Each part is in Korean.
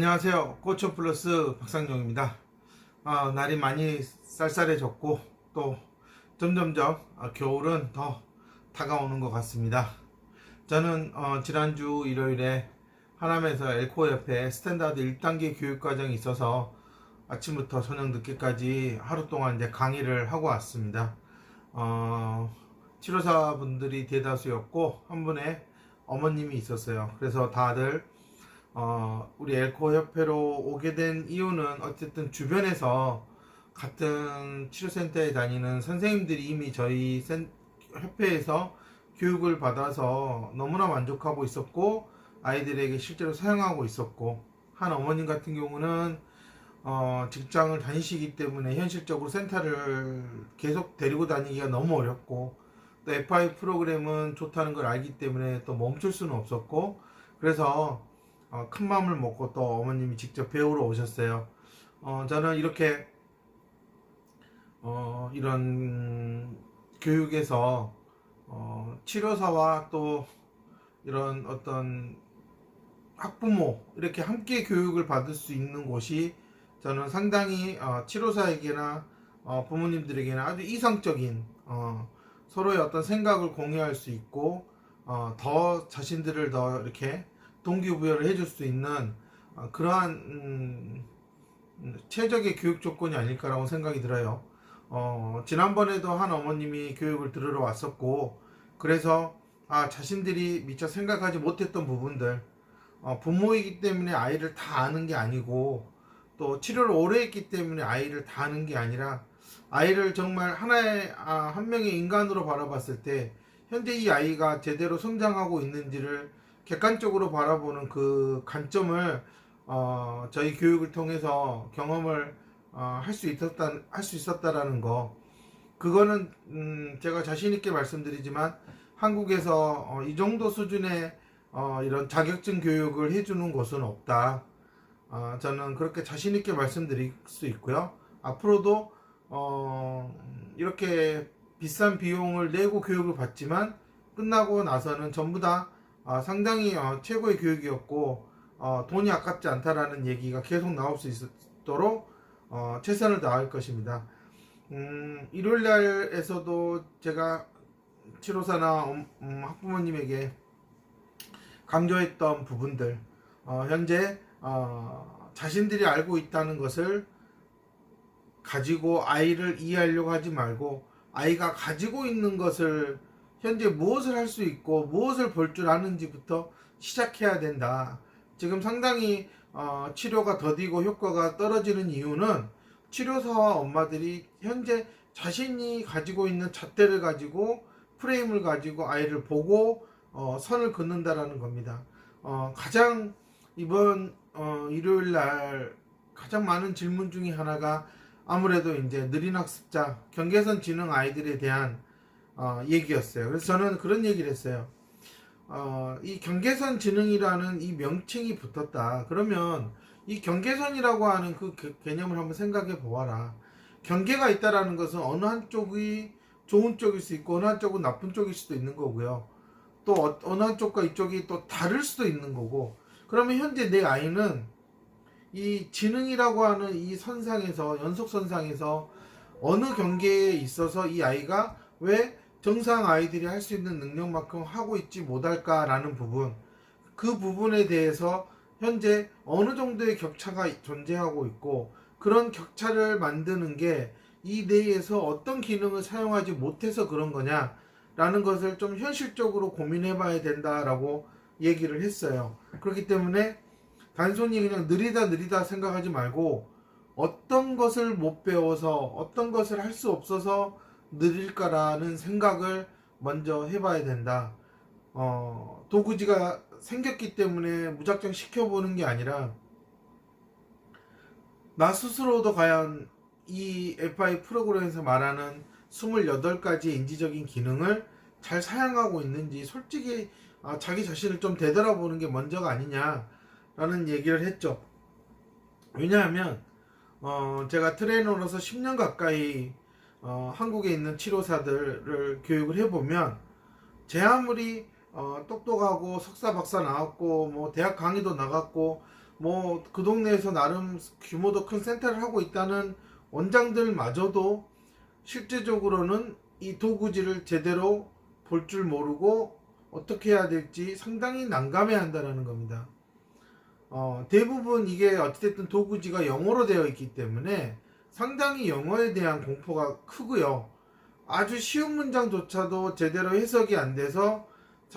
안녕하세요. 코처 플러스 박상용입니다. 날이 많이 쌀쌀해졌고 또 점점점 겨울은 더 다가오는 것 같습니다. 저는 지난주 일요일에 하남에서 엘코 옆에 스탠다드 1단계 교육과정이 있어서 아침부터 저녁 늦게까지 하루 동안 이제 강의를 하고 왔습니다. 치료사분들이 대다수였고 한 분의 어머님이 있었어요. 그래서 다들 우리 엘코 협회로 오게 된 이유는 어쨌든 주변에서 같은 치료센터에 다니는 선생님들이 이미 저희 협회에서 교육을 받아서 너무나 만족하고 있었고 아이들에게 실제로 사용하고 있었고, 한 어머님 같은 경우는 직장을 다니시기 때문에 현실적으로 센터를 계속 데리고 다니기가 너무 어렵고, 또 FI 프로그램은 좋다는 걸 알기 때문에 또 멈출 수는 없었고, 그래서 큰 마음을 먹고 또 어머님이 직접 배우러 오셨어요. 저는 이렇게 이런 교육에서 치료사와 또 이런 어떤 학부모 이렇게 함께 교육을 받을 수 있는 곳이 저는 상당히 치료사에게나 부모님들에게는 아주 이상적인, 서로의 어떤 생각을 공유할 수 있고 더 자신들을 더 이렇게 동기부여를 해줄 수 있는 그러한 최적의 교육 조건이 아닐까라고 생각이 들어요. 지난번에도 한 어머님이 교육을 들으러 왔었고, 그래서 자신들이 미처 생각하지 못했던 부분들, 부모이기 때문에 아이를 다 아는 게 아니고 또 치료를 오래 했기 때문에 아이를 다 아는 게 아니라 아이를 정말 하나의 한 명의 인간으로 바라봤을 때 현재 이 아이가 제대로 성장하고 있는지를 객관적으로 바라보는 그 관점을 저희 교육을 통해서 경험을 할 수 있었다라는 거, 그거는 제가 자신 있게 말씀드리지만 한국에서 이 정도 수준의 이런 자격증 교육을 해주는 곳은 없다. 저는 그렇게 자신 있게 말씀드릴 수 있고요. 앞으로도 이렇게 비싼 비용을 내고 교육을 받지만 끝나고 나서는 전부 다 상당히 최고의 교육이었고 돈이 아깝지 않다라는 얘기가 계속 나올 수 있도록 최선을 다할 것입니다. 일요일날에서도 제가 치료사나 학부모님에게 강조했던 부분들, 현재 자신들이 알고 있다는 것을 가지고 아이를 이해하려고 하지 말고 아이가 가지고 있는 것을 현재 무엇을 할 수 있고 무엇을 볼 줄 아는지부터 시작해야 된다. 지금 상당히 치료가 더디고 효과가 떨어지는 이유는 치료사와 엄마들이 현재 자신이 가지고 있는 잣대를 가지고 프레임을 가지고 아이를 보고 선을 긋는다라는 겁니다. 가장 이번 일요일날 가장 많은 질문 중에 하나가 아무래도 이제 느린 학습자, 경계선 지능 아이들에 대한 얘기였어요. 그래서 저는 그런 얘기를 했어요. 이 경계선 지능이라는 이 명칭이 붙었다. 그러면 이 경계선이라고 하는 그 개념을 한번 생각해 보아라. 경계가 있다라는 것은 어느 한쪽이 좋은 쪽일 수 있고 어느 한쪽은 나쁜 쪽일 수도 있는 거고요. 또 어느 한쪽과 이쪽이 또 다를 수도 있는 거고. 그러면 현재 내 아이는 이 지능이라고 하는 이 선상에서, 연속선상에서 어느 경계에 있어서 이 아이가 왜 정상 아이들이 할 수 있는 능력만큼 하고 있지 못할까라는 부분, 그 부분에 대해서 현재 어느 정도의 격차가 존재하고 있고, 그런 격차를 만드는 게 이 뇌에서 어떤 기능을 사용하지 못해서 그런 거냐 라는 것을 좀 현실적으로 고민해 봐야 된다라고 얘기를 했어요. 그렇기 때문에 단순히 그냥 느리다 생각하지 말고 어떤 것을 못 배워서 어떤 것을 할 수 없어서 느릴까라는 생각을 먼저 해봐야 된다. 도구지가 생겼기 때문에 무작정 시켜보는 게 아니라 나 스스로도 과연 이 FI 프로그램에서 말하는 28가지의 인지적인 기능을 잘 사용하고 있는지 솔직히 자기 자신을 좀 되돌아보는 게 먼저가 아니냐라는 얘기를 했죠. 왜냐하면 제가 트레이너로서 10년 가까이 한국에 있는 치료사들을 교육을 해보면 제 아무리 똑똑하고 석사 박사 나왔고 뭐 대학 강의도 나갔고 뭐 그 동네에서 나름 규모도 큰 센터를 하고 있다는 원장들마저도 실제적으로는 이 도구지를 제대로 볼 줄 모르고 어떻게 해야 될지 상당히 난감해 한다는 겁니다. 대부분 이게 어찌됐든 도구지가 영어로 되어 있기 때문에 상당히 영어에 대한 공포가 크고요. 아주 쉬운 문장조차도 제대로 해석이 안 돼서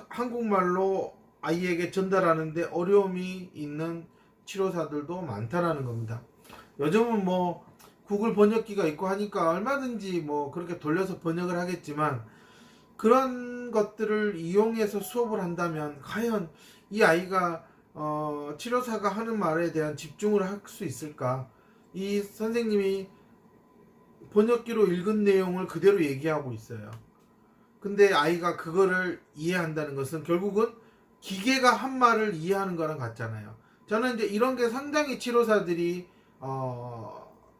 한국말로 아이에게 전달하는데 어려움이 있는 치료사들도 많다라는 겁니다. 요즘은 뭐 구글 번역기가 있고 하니까 얼마든지 뭐 그렇게 돌려서 번역을 하겠지만, 그런 것들을 이용해서 수업을 한다면 과연 이 아이가 치료사가 하는 말에 대한 집중을 할 수 있을까? 이 선생님이 번역기로 읽은 내용을 그대로 얘기하고 있어요. 근데 아이가 그거를 이해한다는 것은 결국은 기계가 한 말을 이해하는 거랑 같잖아요. 저는 이제 이런 게 상당히 치료사들이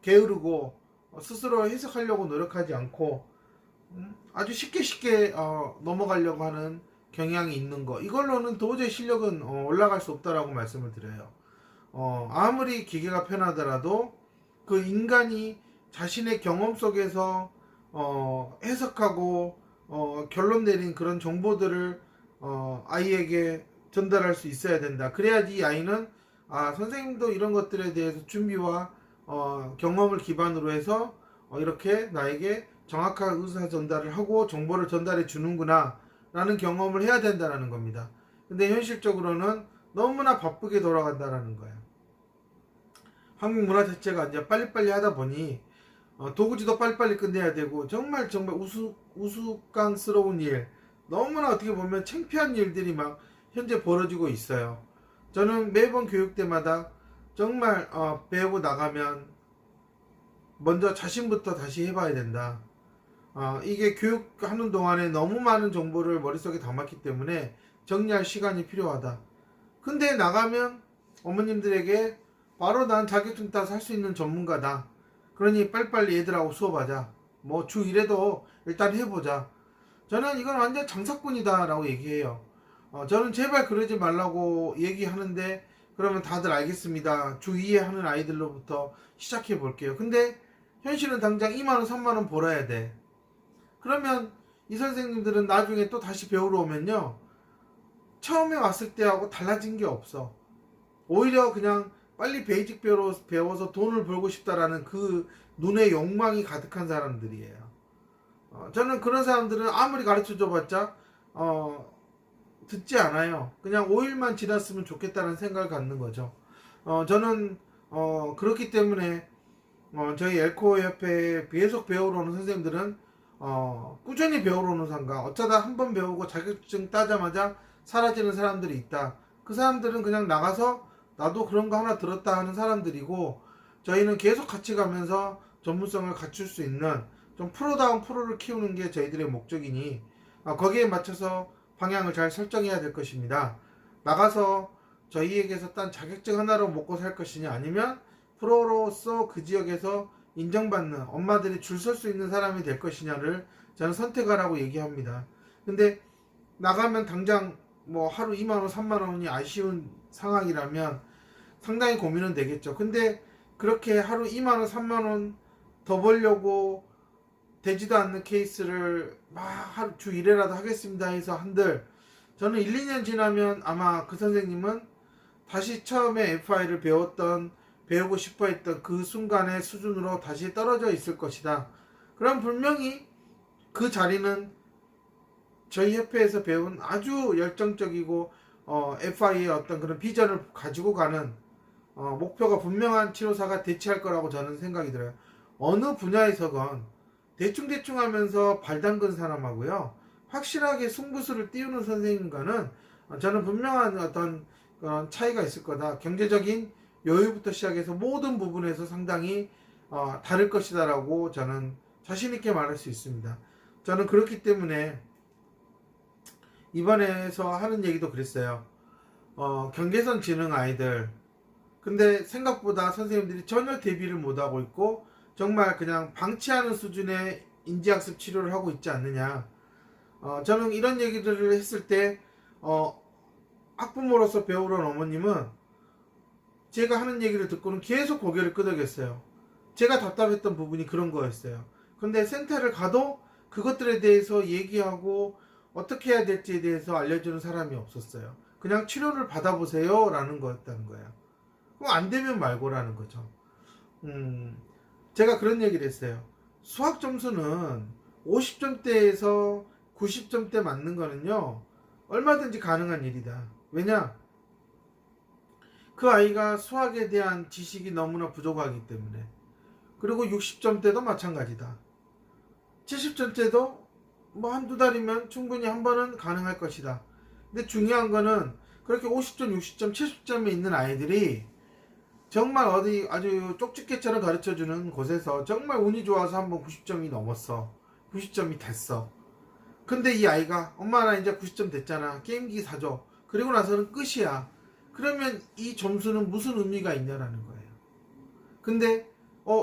게으르고 스스로 해석하려고 노력하지 않고 아주 쉽게 넘어가려고 하는 경향이 있는 거, 이걸로는 도저히 실력은 올라갈 수 없다라고 말씀을 드려요. 아무리 기계가 편하더라도 그 인간이 자신의 경험 속에서 해석하고 결론 내린 그런 정보들을 아이에게 전달할 수 있어야 된다. 그래야지 이 아이는 선생님도 이런 것들에 대해서 준비와 경험을 기반으로 해서 이렇게 나에게 정확한 의사 전달을 하고 정보를 전달해 주는구나 라는 경험을 해야 된다는 겁니다. 근데 현실적으로는 너무나 바쁘게 돌아간다는 거예요. 한국 문화 자체가 이제 빨리빨리 하다 보니 도구지도 빨리빨리 끝내야 되고 정말 우스꽝스러운 일, 너무나 어떻게 보면 창피한 일들이 막 현재 벌어지고 있어요. 저는 매번 교육 때마다 정말 배우고 나가면 먼저 자신부터 다시 해봐야 된다. 이게 교육하는 동안에 너무 많은 정보를 머릿속에 담았기 때문에 정리할 시간이 필요하다. 근데 나가면 어머님들에게 바로 난 자격증 따서 할 수 있는 전문가다. 그러니 빨리빨리 애들하고 수업하자. 뭐 주 1회도 일단 해보자. 저는 이건 완전 장사꾼이다 라고 얘기해요. 저는 제발 그러지 말라고 얘기하는데, 그러면 다들 알겠습니다, 주 2회 하는 아이들로부터 시작해 볼게요. 근데 현실은 당장 2만원 3만원 벌어야 돼. 그러면 이 선생님들은 나중에 또 다시 배우러 오면요, 처음에 왔을 때하고 달라진 게 없어. 오히려 그냥 빨리 베이직 배워서 돈을 벌고 싶다라는 그 눈에 욕망이 가득한 사람들이에요. 저는 그런 사람들은 아무리 가르쳐 줘봤자 듣지 않아요. 그냥 5일만 지났으면 좋겠다는 생각을 갖는 거죠. 저는 그렇기 때문에 저희 엘코 협회에 계속 배우러 오는 선생님들은 꾸준히 배우러 오는 상가, 어쩌다 한 번 배우고 자격증 따자마자 사라지는 사람들이 있다. 그 사람들은 그냥 나가서 나도 그런 거 하나 들었다 하는 사람들이고, 저희는 계속 같이 가면서 전문성을 갖출 수 있는 좀 프로다운 프로를 키우는 게 저희들의 목적이니 거기에 맞춰서 방향을 잘 설정해야 될 것입니다. 나가서 저희에게서 딴 자격증 하나로 먹고 살 것이냐, 아니면 프로로서 그 지역에서 인정받는 엄마들이 줄 설 수 있는 사람이 될 것이냐를 저는 선택하라고 얘기합니다. 근데 나가면 당장 뭐 하루 2만원 3만원이 아쉬운 상황이라면 상당히 고민은 되겠죠. 근데 그렇게 하루 2만원 3만원 더 벌려고 되지도 않는 케이스를 막 하루 주 1회라도 하겠습니다 해서 한들, 저는 1, 2년 지나면 아마 그 선생님은 다시 처음에 FI를 배우고 싶어 했던 그 순간의 수준으로 다시 떨어져 있을 것이다. 그럼 분명히 그 자리는 저희 협회에서 배운 아주 열정적이고 FI의 어떤 그런 비전을 가지고 가는 목표가 분명한 치료사가 대체할 거라고 저는 생각이 들어요. 어느 분야에서건 대충 하면서 발 담근 사람하고요, 확실하게 승부수를 띄우는 선생님과는 저는 분명한 어떤 차이가 있을 거다. 경제적인 여유부터 시작해서 모든 부분에서 상당히 다를 것이다 라고 저는 자신 있게 말할 수 있습니다. 저는 그렇기 때문에 이번에서 하는 얘기도 그랬어요. 경계선 지능 아이들, 근데 생각보다 선생님들이 전혀 대비를 못하고 있고 정말 그냥 방치하는 수준의 인지학습 치료를 하고 있지 않느냐. 저는 이런 얘기들을 했을 때 학부모로서 배우러 온 어머님은 제가 하는 얘기를 듣고는 계속 고개를 끄덕였어요. 제가 답답했던 부분이 그런 거였어요. 근데 센터를 가도 그것들에 대해서 얘기하고 어떻게 해야 될지에 대해서 알려주는 사람이 없었어요. 그냥 치료를 받아보세요 라는 거였다는 거예요. 그럼 안 되면 말고라는 거죠. 제가 그런 얘기를 했어요. 수학 점수는 50점대에서 90점대 맞는 거는요, 얼마든지 가능한 일이다. 왜냐? 그 아이가 수학에 대한 지식이 너무나 부족하기 때문에. 그리고 60점대도 마찬가지다. 70점대도 뭐 한두 달이면 충분히 한 번은 가능할 것이다. 근데 중요한 거는 그렇게 50점, 60점, 70점에 있는 아이들이 정말 어디 아주 쪽집게처럼 가르쳐주는 곳에서 정말 운이 좋아서 한번 90점이 넘었어. 90점이 됐어. 근데 이 아이가 엄마 나 이제 90점 됐잖아. 게임기 사줘. 그리고 나서는 끝이야. 그러면 이 점수는 무슨 의미가 있냐라는 거예요. 근데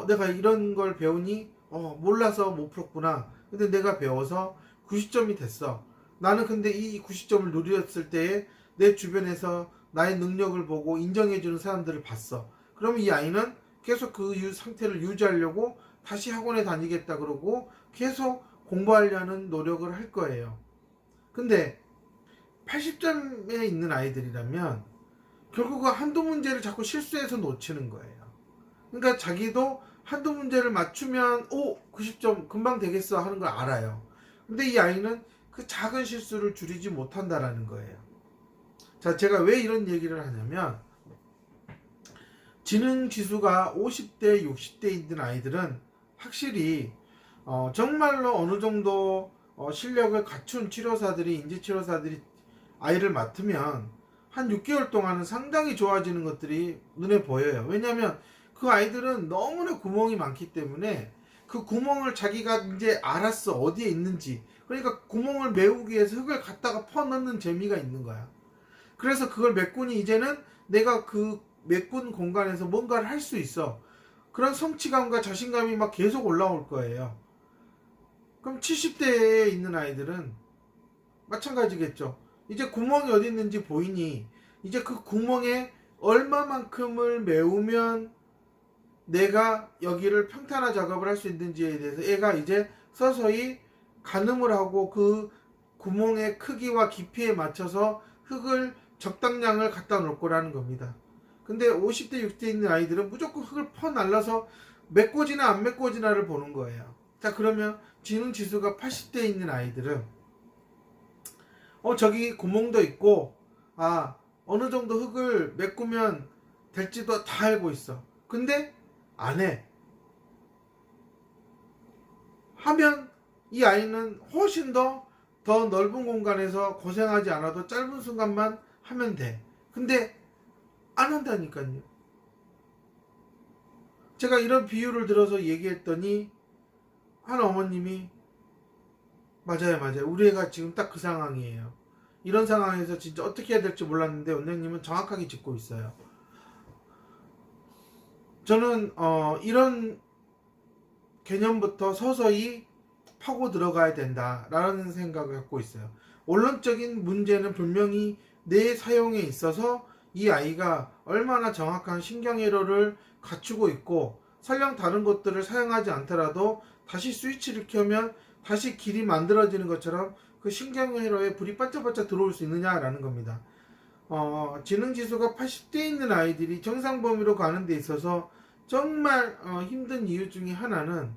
내가 이런 걸 배우니 몰라서 못 풀었구나. 근데 내가 배워서 90점이 됐어. 나는 근데 이 90점을 누렸을 때에 내 주변에서 나의 능력을 보고 인정해주는 사람들을 봤어. 그러면 이 아이는 계속 그 상태를 유지하려고 다시 학원에 다니겠다 그러고 계속 공부하려는 노력을 할 거예요. 근데 80점에 있는 아이들이라면 결국은 한두 문제를 자꾸 실수해서 놓치는 거예요. 그러니까 자기도 한두 문제를 맞추면 90점 금방 되겠어 하는 걸 알아요. 근데 이 아이는 그 작은 실수를 줄이지 못한다라는 거예요. 자, 제가 왜 이런 얘기를 하냐면 지능 지수가 50대, 60대 있는 아이들은 확실히 정말로 어느 정도 실력을 갖춘 치료사들이, 인지치료사들이 아이를 맡으면 한 6개월 동안은 상당히 좋아지는 것들이 눈에 보여요. 왜냐하면 그 아이들은 너무나 구멍이 많기 때문에 그 구멍을 자기가 이제 알았어. 어디에 있는지. 그러니까 구멍을 메우기 위해서 흙을 갖다가 퍼넣는 재미가 있는 거야. 그래서 그걸 메꾸니 이제는 내가 그 메꾼 공간에서 뭔가를 할 수 있어. 그런 성취감과 자신감이 막 계속 올라올 거예요. 그럼 70대에 있는 아이들은 마찬가지겠죠. 이제 구멍이 어디 있는지 보이니 이제 그 구멍에 얼마만큼을 메우면 내가 여기를 평탄화 작업을 할 수 있는지에 대해서 애가 이제 서서히 가늠을 하고 그 구멍의 크기와 깊이에 맞춰서 흙을 적당량을 갖다 놓을 거라는 겁니다. 근데 50대 60대 있는 아이들은 무조건 흙을 퍼날라서 메꿔지나 안 메꿔지나를 보는 거예요. 자, 그러면 지능 지수가 80대 있는 아이들은 저기 구멍도 있고 어느 정도 흙을 메꾸면 될지도 다 알고 있어. 근데 안 해. 하면 이 아이는 훨씬 더 넓은 공간에서 고생하지 않아도 짧은 순간만 하면 돼. 근데 안 한다니까요. 제가 이런 비유를 들어서 얘기했더니 한 어머님이 맞아요. 우리 애가 지금 딱 그 상황이에요. 이런 상황에서 진짜 어떻게 해야 될지 몰랐는데 원장님은 정확하게 짚고 있어요. 저는 이런 개념부터 서서히 파고 들어가야 된다라는 생각을 갖고 있어요. 원론적인 문제는 분명히 뇌 사용에 있어서 이 아이가 얼마나 정확한 신경회로를 갖추고 있고 설령 다른 것들을 사용하지 않더라도 다시 스위치를 켜면 다시 길이 만들어지는 것처럼 그 신경회로에 불이 반짝반짝 들어올 수 있느냐라는 겁니다. 지능지수가 80대 있는 아이들이 정상 범위로 가는 데 있어서 정말 힘든 이유 중에 하나는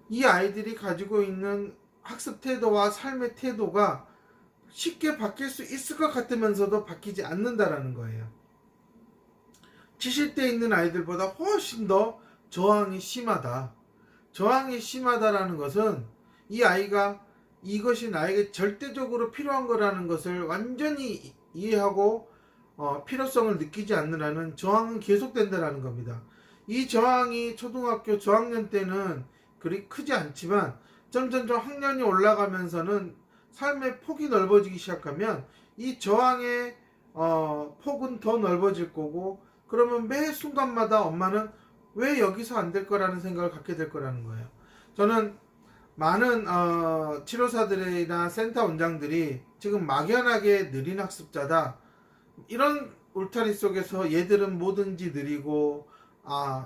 이 아이들이 가지고 있는 학습 태도와 삶의 태도가 쉽게 바뀔 수 있을 것 같으면서도 바뀌지 않는다라는 거예요. 70대 있는 아이들보다 훨씬 더 저항이 심하다. 저항이 심하다라는 것은 이 아이가 이것이 나에게 절대적으로 필요한 거라는 것을 완전히 이해하고 필요성을 느끼지 않느라는 저항은 계속된다라는 겁니다. 이 저항이 초등학교 저학년 때는 그리 크지 않지만 점점 학년이 올라가면서는 삶의 폭이 넓어지기 시작하면 이 저항의 폭은 더 넓어질 거고, 그러면 매 순간마다 엄마는 왜 여기서 안 될 거라는 생각을 갖게 될 거라는 거예요. 저는 많은 치료사들이나 센터 원장들이 지금 막연하게 느린 학습자다 이런 울타리 속에서 얘들은 뭐든지 느리고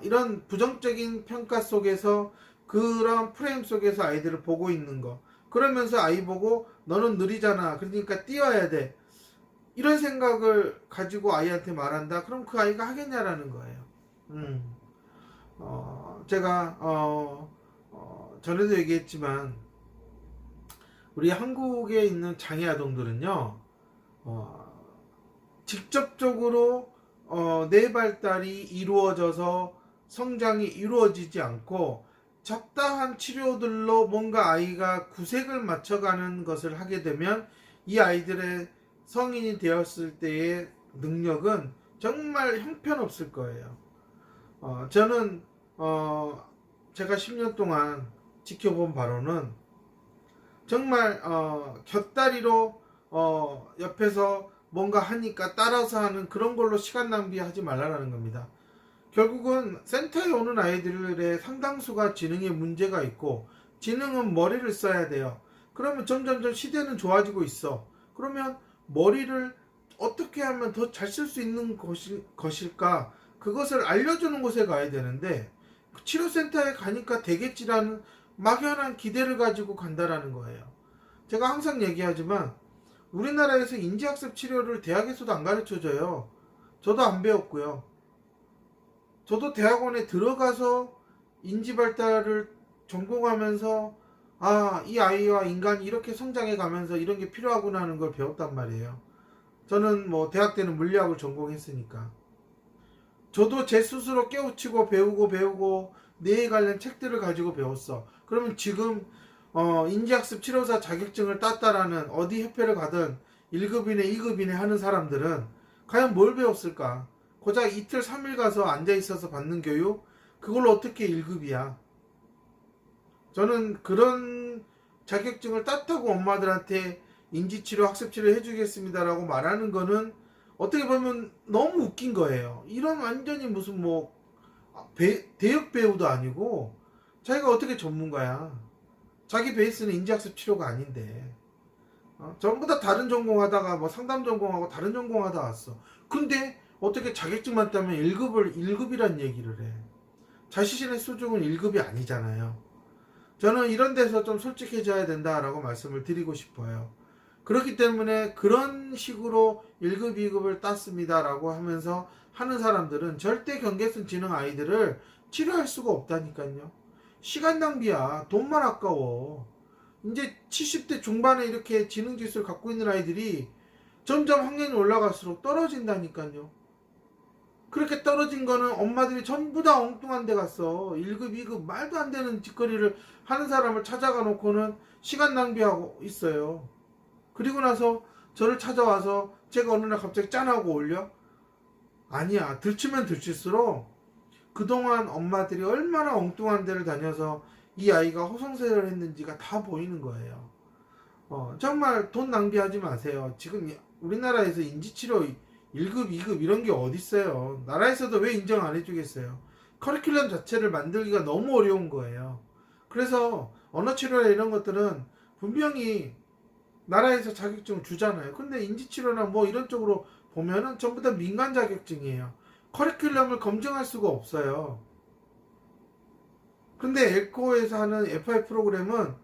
이런 부정적인 평가 속에서 그런 프레임 속에서 아이들을 보고 있는 거, 그러면서 아이 보고 너는 느리잖아 그러니까 뛰어야 돼, 이런 생각을 가지고 아이한테 말한다. 그럼 그 아이가 하겠냐라는 거예요. 제가 전에도 얘기했지만 우리 한국에 있는 장애 아동들은요, 직접적으로 뇌 발달이 이루어져서 성장이 이루어지지 않고 적당한 치료들로 뭔가 아이가 구색을 맞춰가는 것을 하게 되면 이 아이들의 성인이 되었을 때의 능력은 정말 형편없을 거예요. 저는 제가 10년 동안 지켜본 바로는 정말 곁다리로 옆에서 뭔가 하니까 따라서 하는 그런 걸로 시간 낭비하지 말라는 겁니다. 결국은 센터에 오는 아이들의 상당수가 지능에 문제가 있고, 지능은 머리를 써야 돼요. 그러면 점점점 시대는 좋아지고 있어. 그러면 머리를 어떻게 하면 더 잘 쓸 수 있는 것일까, 그것을 알려주는 곳에 가야 되는데 치료센터에 가니까 되겠지라는 막연한 기대를 가지고 간다라는 거예요. 제가 항상 얘기하지만 우리나라에서 인지학습 치료를 대학에서도 안 가르쳐줘요. 저도 안 배웠고요. 저도 대학원에 들어가서 인지발달을 전공하면서 이 아이와 인간이 이렇게 성장해 가면서 이런 게 필요하구나 하는 걸 배웠단 말이에요. 저는 뭐 대학 때는 물리학을 전공했으니까. 저도 제 스스로 깨우치고 배우고 뇌에 관련 책들을 가지고 배웠어. 그러면 지금 인지학습 치료사 자격증을 땄다라는 어디 협회를 가든 1급이네 2급이네 하는 사람들은 과연 뭘 배웠을까? 고작 이틀 3일 가서 앉아있어서 받는 교육? 그걸로 어떻게 1급이야? 저는 그런 자격증을 땄다고 엄마들한테 인지치료 학습치료 해주겠습니다라고 말하는 거는 어떻게 보면 너무 웃긴 거예요. 이런 완전히 무슨 뭐 대역 배우도 아니고 자기가 어떻게 전문가야. 자기 베이스는 인지학습 치료가 아닌데 전부 다 다른 전공하다가 뭐 상담 전공하고 다른 전공하다 왔어. 근데 어떻게 자격증만 따면 1급이란 얘기를 해. 자신의 수준은 1급이 아니잖아요. 저는 이런 데서 좀 솔직해져야 된다라고 말씀을 드리고 싶어요. 그렇기 때문에 그런 식으로 1급, 2급을 땄습니다라고 하면서 하는 사람들은 절대 경계선 지능 아이들을 치료할 수가 없다니까요. 시간 낭비야. 돈만 아까워. 이제 70대 중반에 이렇게 지능지수를 갖고 있는 아이들이 점점 학년이 올라갈수록 떨어진다니까요. 그렇게 떨어진 거는 엄마들이 전부 다 엉뚱한 데 갔어. 1급, 2급 말도 안 되는 짓거리를 하는 사람을 찾아가 놓고는 시간 낭비하고 있어요. 그리고 나서 저를 찾아와서 제가 어느 날 갑자기 짠하고 올려? 아니야. 들추면 들칠수록 그동안 엄마들이 얼마나 엉뚱한 데를 다녀서 이 아이가 호송세를 했는지가 다 보이는 거예요. 정말 돈 낭비하지 마세요. 지금 우리나라에서 인지치료 1급, 2급 이런 게 어딨어요. 나라에서도 왜 인정 안 해주겠어요. 커리큘럼 자체를 만들기가 너무 어려운 거예요. 그래서 언어치료나 이런 것들은 분명히 나라에서 자격증을 주잖아요. 근데 인지치료나 뭐 이런 쪽으로 보면은 전부 다 민간 자격증이에요. 커리큘럼을 검증할 수가 없어요. 근데 엘코에서 하는 FI 프로그램은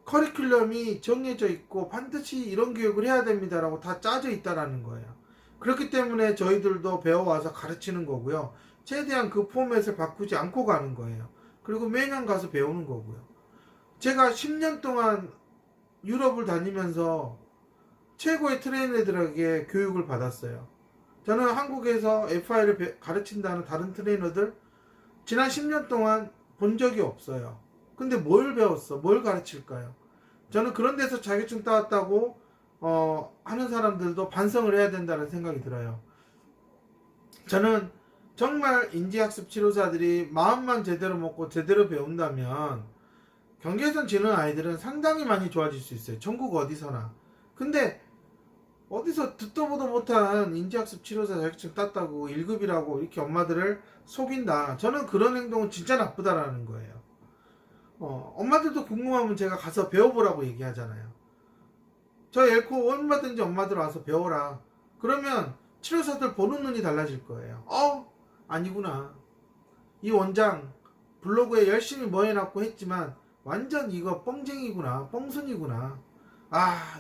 커리큘럼이 정해져 있고 반드시 이런 교육을 해야 됩니다라고 다 짜져 있다라는 거예요. 그렇기 때문에 저희들도 배워와서 가르치는 거고요. 최대한 그 포맷을 바꾸지 않고 가는 거예요. 그리고 매년 가서 배우는 거고요. 제가 10년 동안 유럽을 다니면서 최고의 트레이너들에게 교육을 받았어요. 저는 한국에서 FI를 가르친다는 다른 트레이너들 지난 10년 동안 본 적이 없어요. 근데 뭘 배웠어? 뭘 가르칠까요? 저는 그런 데서 자격증 따왔다고 하는 사람들도 반성을 해야 된다는 생각이 들어요. 저는 정말 인지학습 치료사들이 마음만 제대로 먹고 제대로 배운다면 경계선 지능 아이들은 상당히 많이 좋아질 수 있어요. 전국 어디서나. 근데 어디서 듣도 보도 못한 인지학습 치료사 자격증 땄다고 1급이라고 이렇게 엄마들을 속인다. 저는 그런 행동은 진짜 나쁘다라는 거예요. 엄마들도 궁금하면 제가 가서 배워보라고 얘기하잖아요. 저 엘코 얼마든지 엄마들 와서 배워라. 그러면 치료사들 보는 눈이 달라질 거예요. 아니구나. 이 원장 블로그에 열심히 뭐 해놨고 했지만 완전 이거 뻥쟁이구나, 뻥순이구나.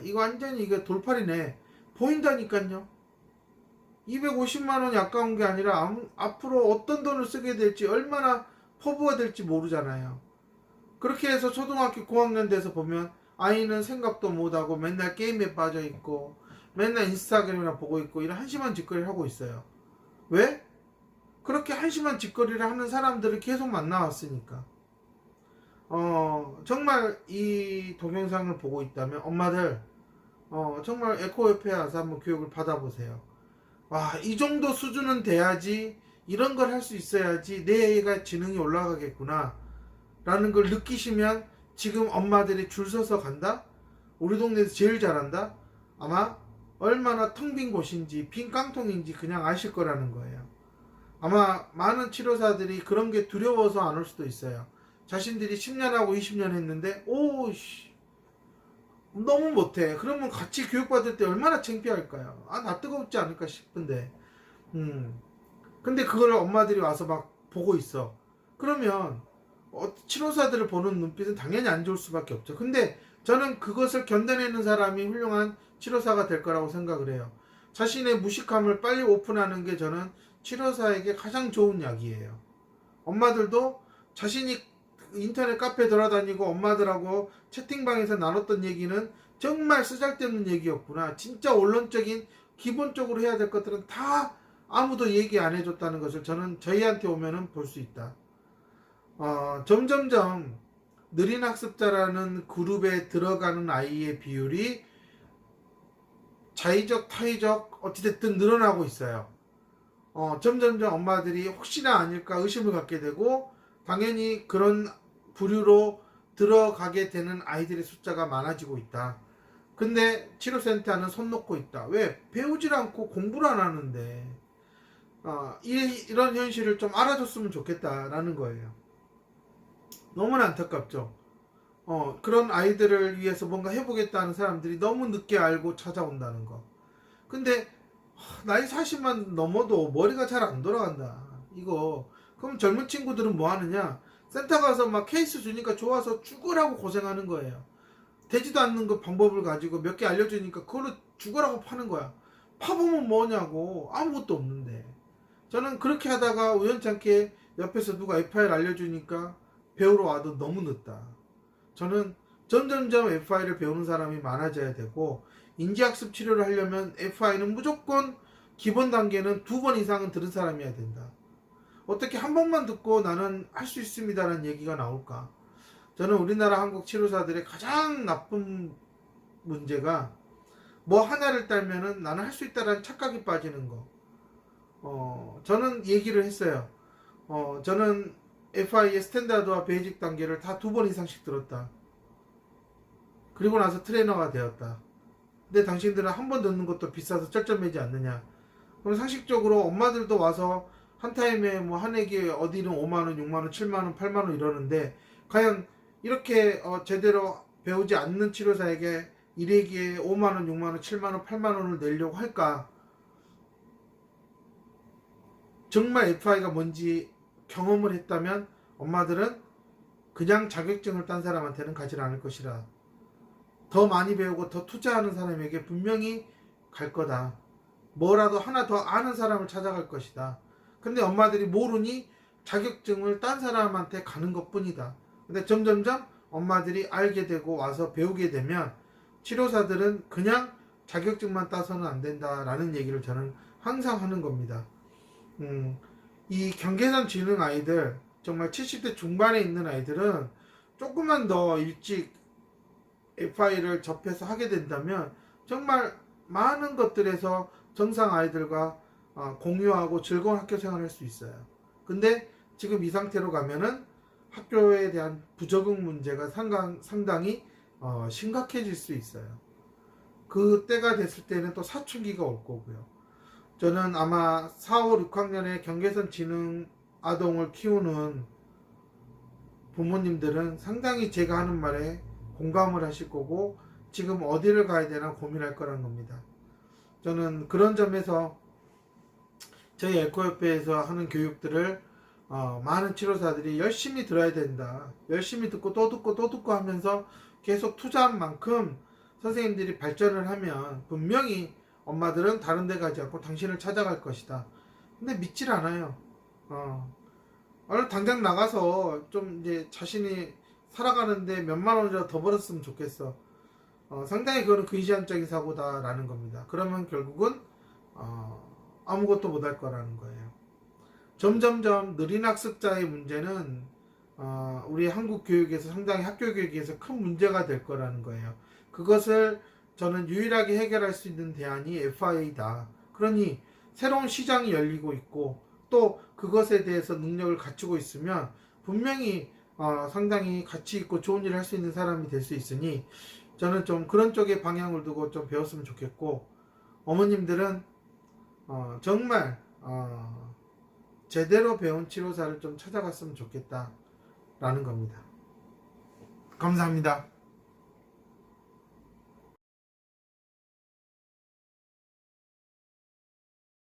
이거 완전히 이거 돌팔이네. 보인다니까요. 250만 원이 아까운 게 아니라 앞으로 어떤 돈을 쓰게 될지, 얼마나 포부가 될지 모르잖아요. 그렇게 해서 초등학교 고학년 돼서 보면 아이는 생각도 못하고 맨날 게임에 빠져 있고 맨날 인스타그램이나 보고 있고 이런 한심한 짓거리를 하고 있어요. 왜? 그렇게 한심한 짓거리를 하는 사람들을 계속 만나왔으니까. 정말 이 동영상을 보고 있다면 엄마들 정말 에코협회에 와서 한번 교육을 받아보세요. 이 정도 수준은 돼야지, 이런 걸 할 수 있어야지 내 애가 지능이 올라가겠구나 라는 걸 느끼시면, 지금 엄마들이 줄 서서 간다? 우리 동네에서 제일 잘한다? 아마 얼마나 텅 빈 곳인지, 빈 깡통인지 그냥 아실 거라는 거예요. 아마 많은 치료사들이 그런 게 두려워서 안 올 수도 있어요. 자신들이 10년하고 20년 했는데 너무 못해. 그러면 같이 교육받을 때 얼마나 창피할까요? 나 뜨겁지 않을까 싶은데. 근데 그걸 엄마들이 와서 막 보고 있어. 그러면 치료사들을 보는 눈빛은 당연히 안 좋을 수밖에 없죠. 근데 저는 그것을 견뎌내는 사람이 훌륭한 치료사가 될 거라고 생각을 해요. 자신의 무식함을 빨리 오픈하는 게 저는 치료사에게 가장 좋은 약이에요. 엄마들도 자신이 인터넷 카페 돌아다니고 엄마들하고 채팅방에서 나눴던 얘기는 정말 쓰잘데없는 얘기였구나. 진짜 원론적인 기본적으로 해야 될 것들은 다 아무도 얘기 안 해줬다는 것을 저는 저희한테 오면은 볼 수 있다. 점점점 느린 학습자라는 그룹에 들어가는 아이의 비율이 자의적, 타의적 어찌됐든 늘어나고 있어요. 점점점 엄마들이 혹시나 아닐까 의심을 갖게 되고, 당연히 그런 부류로 들어가게 되는 아이들의 숫자가 많아지고 있다. 근데 치료센터는 손 놓고 있다. 왜? 배우질 않고 공부를 안 하는데. 이런 현실을 좀 알아줬으면 좋겠다라는 거예요. 너무나 안타깝죠. 그런 아이들을 위해서 뭔가 해보겠다는 사람들이 너무 늦게 알고 찾아온다는 거. 근데 나이 40만 넘어도 머리가 잘 안 돌아간다. 이거 그럼 젊은 친구들은 뭐 하느냐? 센터 가서 막 케이스 주니까 좋아서 죽으라고 고생하는 거예요. 되지도 않는 그 방법을 가지고 몇 개 알려주니까 그걸로 죽으라고 파는 거야. 파보면 뭐냐고. 아무것도 없는데. 저는 그렇게 하다가 우연찮게 옆에서 누가 FI를 알려주니까 배우러 와도 너무 늦다. 저는 점점점 FI를 배우는 사람이 많아져야 되고, 인지학습 치료를 하려면 FI는 무조건 기본 단계는 2번 이상은 들은 사람이어야 된다. 어떻게 한 번만 듣고 나는 할 수 있습니다라는 얘기가 나올까? 저는 우리나라 한국 치료사들의 가장 나쁜 문제가 뭐 하나를 따면은 나는 할 수 있다라는 착각이 빠지는 거. 저는 얘기를 했어요. 저는 FI의 스탠다드와 베이직 단계를 다 2번 이상씩 들었다. 그리고 나서 트레이너가 되었다. 근데 당신들은 한 번 듣는 것도 비싸서 쩔쩔매지 않느냐? 그럼 상식적으로 엄마들도 와서 한 타임에 뭐 한 애기 어디는 5만원, 6만원, 7만원, 8만원 이러는데, 과연 이렇게 제대로 배우지 않는 치료사에게 1회기에 5만원, 6만원, 7만원, 8만원을 내려고 할까? 정말 FI가 뭔지 경험을 했다면 엄마들은 그냥 자격증을 딴 사람한테는 가지 않을 것이라. 더 많이 배우고 더 투자하는 사람에게 분명히 갈 거다. 뭐라도 하나 더 아는 사람을 찾아갈 것이다. 근데 엄마들이 모르니 자격증을 딴 사람한테 가는 것 뿐이다. 근데 점점점 엄마들이 알게 되고 와서 배우게 되면 치료사들은 그냥 자격증만 따서는 안 된다라는 얘기를 저는 항상 하는 겁니다. 이 경계선 지능 아이들, 정말 70대 중반에 있는 아이들은 조금만 더 일찍 FI를 접해서 하게 된다면 정말 많은 것들에서 정상 아이들과 공유하고 즐거운 학교 생활을 할 수 있어요. 근데 지금 이 상태로 가면은 학교에 대한 부적응 문제가 상당히 심각해질 수 있어요. 그 때가 됐을 때는 또 사춘기가 올 거고요. 저는 아마 4, 5, 6학년에 경계선 지능 아동을 키우는 부모님들은 상당히 제가 하는 말에 공감을 하실 거고, 지금 어디를 가야 되나 고민할 거란 겁니다. 저는 그런 점에서 저희 에코협회에서 하는 교육들을 많은 치료사들이 열심히 들어야 된다. 열심히 듣고 또 듣고 또 듣고 하면서 계속 투자한 만큼 선생님들이 발전을 하면 분명히 엄마들은 다른 데 가지 않고 당신을 찾아갈 것이다. 근데 믿질 않아요. 얼른 당장 나가서 좀 이제 자신이 살아가는데 몇만 원이라도 더 벌었으면 좋겠어. 상당히 그거는 근시안적인 사고다라는 겁니다. 그러면 결국은 아무것도 못할 거라는 거예요. 점점점 느린 학습자의 문제는 우리 한국 교육에서 상당히 학교 교육에서 큰 문제가 될 거라는 거예요. 그것을 저는 유일하게 해결할 수 있는 대안이 FIA다. 그러니 새로운 시장이 열리고 있고 또 그것에 대해서 능력을 갖추고 있으면 분명히 상당히 가치 있고 좋은 일을 할 수 있는 사람이 될 수 있으니 저는 좀 그런 쪽에 방향을 두고 좀 배웠으면 좋겠고, 어머님들은 정말 제대로 배운 치료사를 좀 찾아갔으면 좋겠다라는 겁니다. 감사합니다.